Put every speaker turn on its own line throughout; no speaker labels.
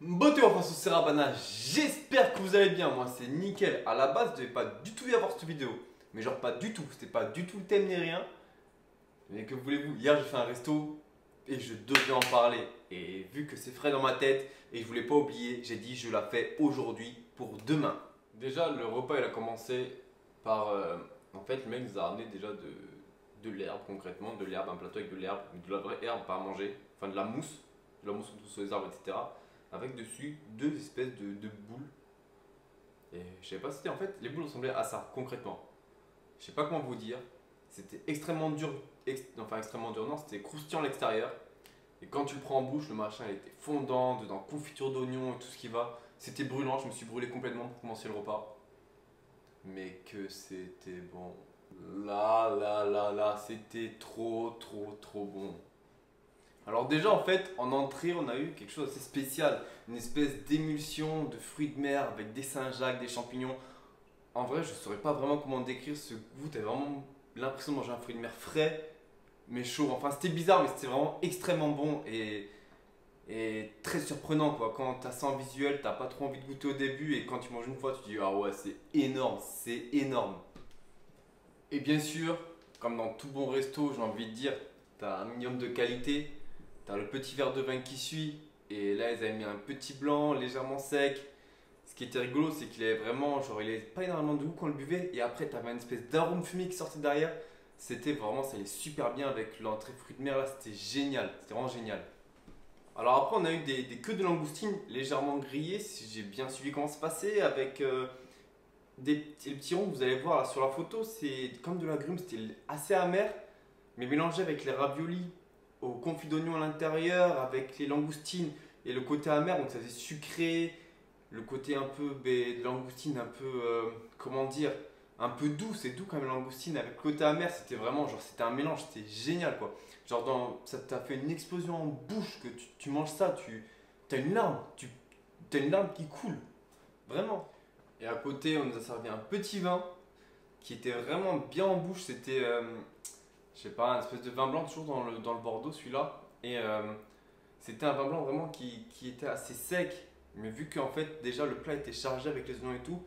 Beauté en face au Serrabana, j'espère que vous allez bien, moi c'est nickel. À la base, je devais pas du tout y avoir cette vidéo, mais genre pas du tout, c'était pas du tout le thème ni rien. Mais que voulez-vous, hier j'ai fait un resto et je devais en parler. Et vu que c'est frais dans ma tête et je voulais pas oublier, j'ai dit je la fais aujourd'hui pour demain. Déjà, le repas il a commencé par. En fait, le mec nous a ramené déjà de l'herbe concrètement, de l'herbe, un plateau avec de l'herbe, de la vraie herbe pas à manger, enfin de la mousse qu'on trouve sur les arbres, etc. Avec dessus deux espèces de boules. Et je savais pas si c'était en fait, les boules ressemblaient à ça concrètement. Je sais pas comment vous dire, c'était extrêmement dur, enfin extrêmement dur, non, c'était croustillant à l'extérieur. Et quand tu le prends en bouche, le machin il était fondant, dedans confiture d'oignon et tout ce qui va. C'était brûlant, je me suis brûlé complètement pour commencer le repas. Mais que c'était bon. Là, c'était trop bon. Alors déjà en fait en entrée on a eu quelque chose d'assez spécial, une espèce d'émulsion de fruits de mer avec des Saint-Jacques, des champignons. En vrai je saurais pas vraiment comment décrire ce goût, t'as vraiment l'impression de manger un fruit de mer frais mais chaud. Enfin c'était bizarre mais c'était vraiment extrêmement bon et très surprenant quoi. Quand t'as ça en visuel t'as pas trop envie de goûter au début et quand tu manges une fois tu te dis ah ouais c'est énorme, c'est énorme. Et bien sûr, comme dans tout bon resto j'ai envie de dire, t'as un minimum de qualité. T'as le petit verre de vin qui suit, et là ils avaient mis un petit blanc légèrement sec. Ce qui était rigolo, c'est qu'il avait vraiment, genre il avait pas énormément de goût quand on le buvait, et après t'avais une espèce d'arôme fumé qui sortait derrière. C'était vraiment, ça allait super bien avec l'entrée fruits de mer là, c'était génial, c'était vraiment génial. Alors après on a eu des queues de langoustine légèrement grillées, si j'ai bien suivi comment ça se passait, avec les petits ronds que vous allez voir là sur la photo, c'est comme de la grume, c'était assez amer, mais mélangé avec les raviolis au confit d'oignon à l'intérieur, avec les langoustines et le côté amer, donc ça faisait sucré, le côté un peu de langoustine, un peu, comment dire, un peu doux, c'est doux quand même la langoustine, avec le côté amer, c'était vraiment, genre c'était un mélange, c'était génial quoi. Genre ça t'a fait une explosion en bouche, que tu manges ça, t'as une larme, t'as une larme qui coule, vraiment. Et à côté, on nous a servi un petit vin qui était vraiment bien en bouche, c'était je sais pas, un espèce de vin blanc, toujours dans le Bordeaux celui-là. Et c'était un vin blanc vraiment qui était assez sec. Mais vu qu'en fait, déjà le plat était chargé avec les oignons et tout,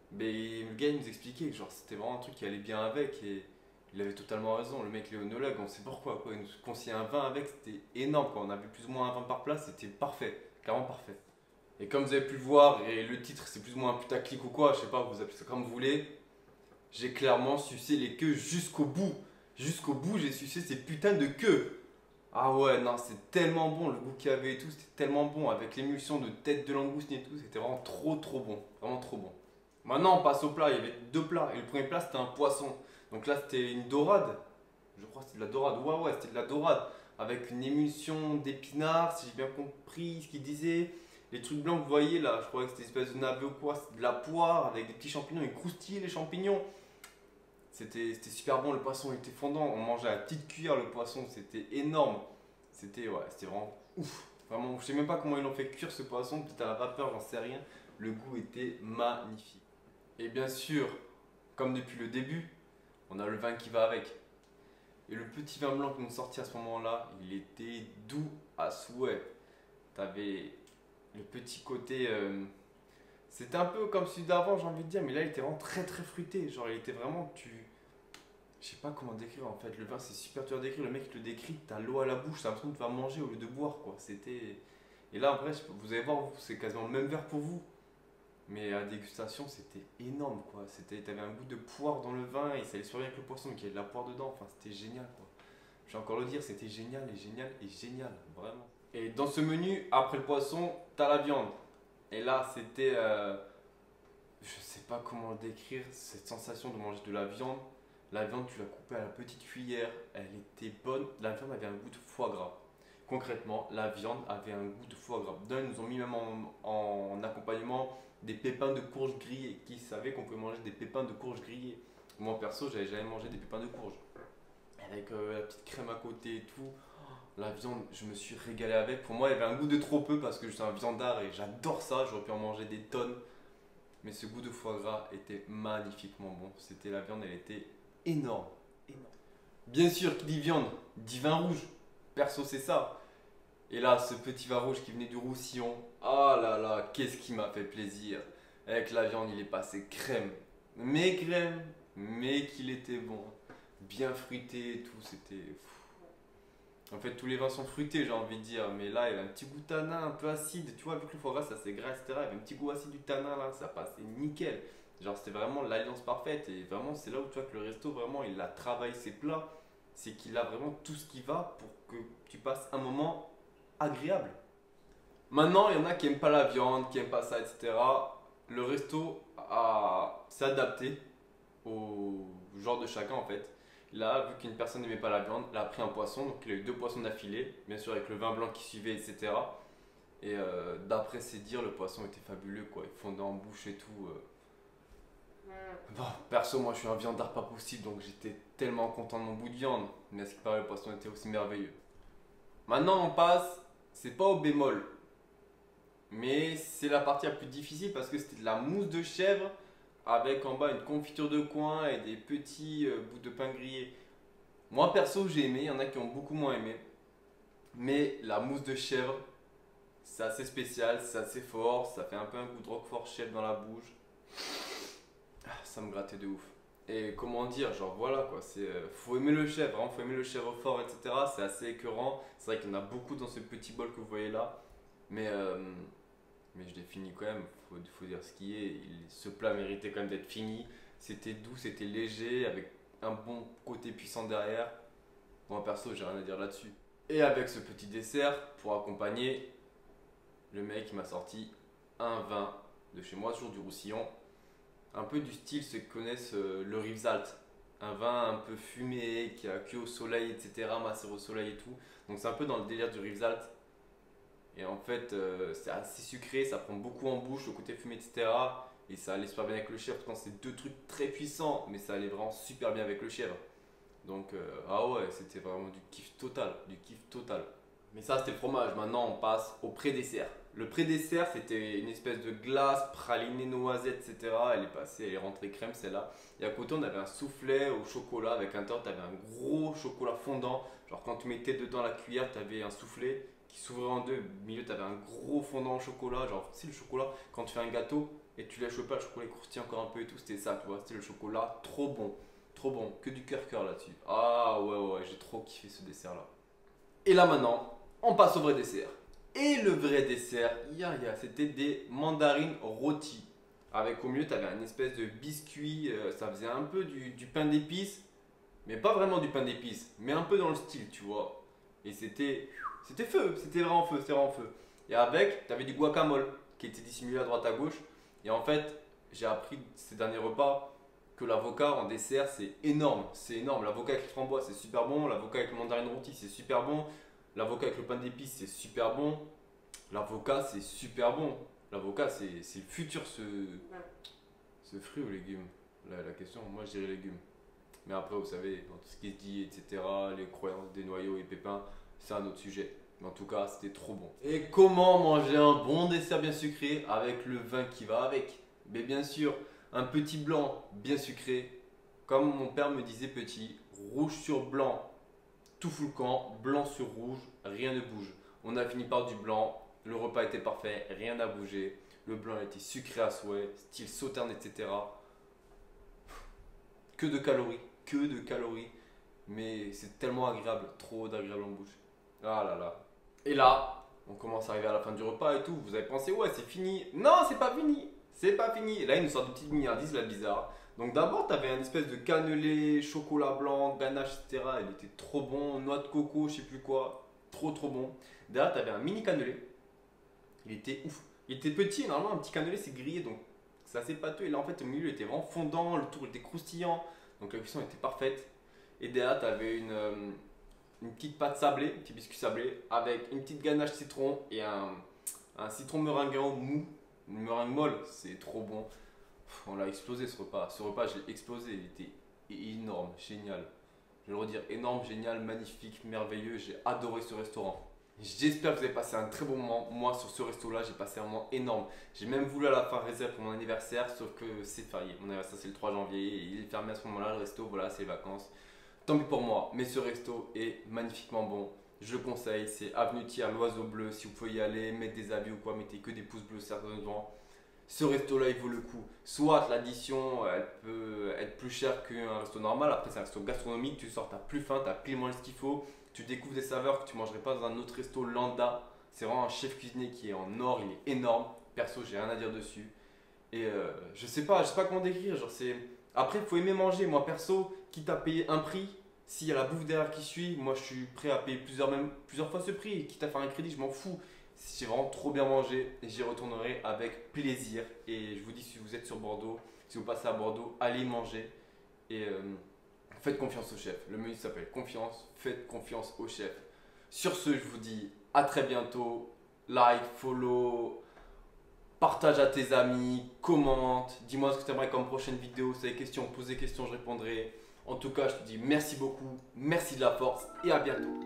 ben, le gars il nous expliquait que genre, c'était vraiment un truc qui allait bien avec. Et il avait totalement raison. Le mec, l'éonologue, on sait pourquoi. Quoi. Il nous conseillait un vin avec, c'était énorme. Quoi. On avait plus ou moins un vin par plat, c'était parfait. Clairement parfait. Et comme vous avez pu le voir, et le titre c'est plus ou moins un putaclic ou quoi, je sais pas, vous appelez ça comme vous voulez, j'ai clairement sucé les queues jusqu'au bout. Jusqu'au bout, j'ai sucé ces putains de queues. Ah ouais, non, c'est tellement bon, le goût qu'il y avait et tout, c'était tellement bon. Avec l'émulsion de tête de langoustine et tout, c'était vraiment trop bon. Vraiment trop bon. Maintenant, on passe au plat. Il y avait deux plats. Et le premier plat, c'était un poisson. Donc là, c'était une dorade. Je crois que c'était de la dorade. Ouais, c'était de la dorade. Avec une émulsion d'épinards, si j'ai bien compris ce qu'il disait. Les trucs blancs que vous voyez là, je croyais que c'était une espèce de navet ou quoi. C'était de la poire avec des petits champignons. Ils croustillaient les champignons. C'était super bon, le poisson était fondant, on mangeait à la petite cuillère le poisson, c'était énorme. C'était vraiment ouf. Vraiment, je sais même pas comment ils l'ont fait cuire ce poisson, peut-être à la vapeur, j'en sais rien. Le goût était magnifique. Et bien sûr, comme depuis le début, on a le vin qui va avec. Et le petit vin blanc qu'on nous sortit à ce moment-là, il était doux à souhait. T'avais le petit côté. C'était un peu comme celui d'avant, j'ai envie de dire, mais là il était vraiment très fruité. Genre, il était vraiment. Je sais pas comment décrire en fait. Le vin, c'est super dur à décrire. Le mec il te le décrit, t'as l'eau à la bouche, t'as l'impression que tu vas manger au lieu de boire quoi. C'était. Et là, après, vous allez voir, c'est quasiment le même verre pour vous. Mais à la dégustation, c'était énorme quoi. T'avais un goût de poire dans le vin et ça allait super bien avec le poisson, mais il y avait de la poire dedans. Enfin, c'était génial quoi. Je vais encore le dire, c'était génial, vraiment. Et dans ce menu, après le poisson, t'as la viande. Et là, c'était. Je sais pas comment le décrire, cette sensation de manger de la viande. La viande, tu la coupais à la petite cuillère, elle était bonne. La viande avait un goût de foie gras. Concrètement, la viande avait un goût de foie gras. D'un, ils nous ont mis même en accompagnement des pépins de courge grillés. Qui savait qu'on pouvait manger des pépins de courge grillés? Moi, perso, j'avais jamais mangé des pépins de courge. Avec la petite crème à côté et tout. La viande, je me suis régalé avec. Pour moi, il y avait un goût de trop peu parce que je suis un viandard et j'adore ça. J'aurais pu en manger des tonnes. Mais ce goût de foie gras était magnifiquement bon. C'était la viande, elle était énorme. Énorme. Bien sûr, qui dit viande, dit vin rouge. Perso, c'est ça. Et là, ce petit vin rouge qui venait du Roussillon, ah là là, qu'est-ce qui m'a fait plaisir. Avec la viande, il est passé crème. Mais qu'il était bon. Bien fruité et tout, c'était... En fait, tous les vins sont fruités, j'ai envie de dire. Mais là, il y avait un petit goût tanin, un peu acide. Tu vois, vu que le foie gras, ça c'est gras, etc. Il y avait un petit goût acide du tanin là, ça passait nickel. Genre, c'était vraiment l'alliance parfaite. Et vraiment, c'est là où tu vois que le resto, vraiment, il a travaillé ses plats. C'est qu'il a vraiment tout ce qui va pour que tu passes un moment agréable. Maintenant, il y en a qui aiment pas la viande, qui aiment pas ça, etc. Le resto s'est adapté au genre de chacun en fait. Là, vu qu'une personne n'aimait pas la viande, il a pris un poisson, donc il a eu deux poissons d'affilée, bien sûr avec le vin blanc qui suivait, etc. Et d'après ses dires, le poisson était fabuleux, quoi. Il fondait en bouche et tout. Bon, perso, moi je suis un viandard pas possible, donc j'étais tellement content de mon bout de viande. Mais à ce qui paraît, le poisson était aussi merveilleux. Maintenant, on passe, c'est pas au bémol, mais c'est la partie la plus difficile parce que c'était de la mousse de chèvre avec en bas une confiture de coin et des petits bouts de pain grillé. Moi perso j'ai aimé, il y en a qui ont beaucoup moins aimé. Mais la mousse de chèvre, c'est assez spécial, c'est assez fort, ça fait un peu un goût de roquefort chèvre dans la bouche. Ah, ça me grattait de ouf. Et comment dire, genre voilà quoi, c'est faut aimer le chèvre, hein, faut aimer le chèvre fort, etc. C'est assez écœurant. C'est vrai qu'il y en a beaucoup dans ce petit bol que vous voyez là. Mais mais je l'ai fini quand même, faut dire ce qui est. Ce plat méritait quand même d'être fini. C'était doux, c'était léger, avec un bon côté puissant derrière. Moi perso, j'ai rien à dire là-dessus. Et avec ce petit dessert, pour accompagner, le mec m'a sorti un vin de chez moi, toujours du Roussillon. Un peu du style, ceux qui connaissent le Rivesaltes. Un vin un peu fumé, qui a cuit au soleil, etc., macéré au soleil et tout. Donc c'est un peu dans le délire du Rivesaltes. Et en fait, c'est assez sucré, ça prend beaucoup en bouche, le côté fumé, etc. Et ça allait super bien avec le chèvre, pourtant c'est deux trucs très puissants, mais ça allait vraiment super bien avec le chèvre. Donc, ah ouais, c'était vraiment du kiff total, du kiff total. Mais ça, c'était le fromage. Maintenant, on passe au pré-dessert. Le pré-dessert, c'était une espèce de glace pralinée noisette, etc. Elle est passée, elle est rentrée crème, celle-là. Et à côté, on avait un soufflet au chocolat avec un tort. Tu avais un gros chocolat fondant. Genre, quand tu mettais dedans la cuillère, tu avais un soufflet qui s'ouvrait en deux. Au milieu, tu avais un gros fondant au chocolat. Genre, c'est le chocolat, quand tu fais un gâteau et tu lèches pas, le chocolat croustillant encore un peu et tout. C'était ça, tu vois. C'était le chocolat trop bon. Trop bon. Que du cœur là-dessus. Ah ouais, j'ai trop kiffé ce dessert-là. Et là, maintenant, on passe au vrai dessert. Et le vrai dessert, c'était des mandarines rôties. Avec au milieu, tu avais un espèce de biscuit, ça faisait un peu du pain d'épices, mais pas vraiment du pain d'épices, mais un peu dans le style, tu vois. Et c'était feu, c'était vraiment feu, c'était vraiment feu. Et avec, tu avais du guacamole qui était dissimulé à droite à gauche. Et en fait, j'ai appris ces derniers repas que l'avocat en dessert, c'est énorme. C'est énorme. L'avocat avec les framboises, c'est super bon. L'avocat avec le mandarine rôti, c'est super bon. L'avocat avec le pain d'épices, c'est super bon. L'avocat, c'est super bon. L'avocat, c'est le futur, ce fruit ou légume. La question, moi, je dirais légumes. Mais après, vous savez, dans tout ce qui se dit, etc., les croyances des noyaux et pépins, c'est un autre sujet. Mais en tout cas, c'était trop bon. Et comment manger un bon dessert bien sucré avec le vin qui va avec? Mais bien sûr, un petit blanc bien sucré. Comme mon père me disait petit, rouge sur blanc, tout fout le camp, blanc sur rouge, rien ne bouge. On a fini par du blanc, le repas était parfait, rien n'a bougé. Le blanc était sucré à souhait, style sauterne, etc. Que de calories. Mais c'est tellement agréable, trop d'agréable en bouche. Ah là là. Et là, on commence à arriver à la fin du repas et tout. Vous avez pensé, ouais, c'est fini. Non, c'est pas fini. C'est pas fini. Et là, il nous sort une petite mignardise, la bizarre. Donc d'abord, tu avais un espèce de cannelé, chocolat blanc, ganache, etc. Il était trop bon. Noix de coco, je sais plus quoi. Trop bon. Derrière, tu avais un mini cannelé. Il était ouf. Il était petit. Normalement, un petit cannelé, c'est grillé. Donc c'est assez pâteux. Et là, en fait, au milieu, il était vraiment fondant. Le tour était croustillant. Donc la cuisson était parfaite. Et derrière, tu avais une petite pâte sablée, un petit biscuit sablé, avec une petite ganache citron et un citron meringuant mou, une meringue molle, c'est trop bon. On l'a explosé ce repas. Ce repas, je l'ai explosé, il était énorme, génial. Je vais le redire, énorme, génial, magnifique, merveilleux. J'ai adoré ce restaurant. J'espère que vous avez passé un très bon moment. Moi, sur ce resto-là, j'ai passé un moment énorme. J'ai même voulu à la fin réserver pour mon anniversaire, sauf que c'est férié. Mon anniversaire, c'est le 3 janvier. Il est fermé à ce moment-là, le resto. Voilà, c'est les vacances. Tant pis pour moi, mais ce resto est magnifiquement bon. je le conseille, c'est Avenue Thiers, l'Oiseau Bleu. Si vous pouvez y aller, mettez des avis ou quoi, mettez que des pouces bleus certainement. Ce resto-là, il vaut le coup. Soit l'addition, elle peut être plus chère qu'un resto normal. Après, c'est un resto gastronomique. Tu sors, tu n'as plus faim, tu as pile moins ce qu'il faut. Tu découvres des saveurs que tu ne mangerais pas dans un autre resto lambda. C'est vraiment un chef cuisinier qui est en or, il est énorme. Perso, j'ai rien à dire dessus. Et je sais pas comment décrire. Genre, c'est... Après, il faut aimer manger. Moi, perso, quitte à payer un prix, s'il y a la bouffe derrière qui suit, moi je suis prêt à payer plusieurs fois ce prix. Quitte à faire un crédit, je m'en fous. J'ai vraiment trop bien mangé et j'y retournerai avec plaisir. Et je vous dis, si vous êtes sur Bordeaux, si vous passez à Bordeaux, allez manger et faites confiance au chef. Le menu s'appelle Confiance, faites confiance au chef. Sur ce, je vous dis à très bientôt. Like, follow, partage à tes amis, commente, dis-moi ce que tu aimerais comme prochaine vidéo. Si tu as des questions, pose des questions, je répondrai. En tout cas, je te dis merci beaucoup, merci de la force et à bientôt.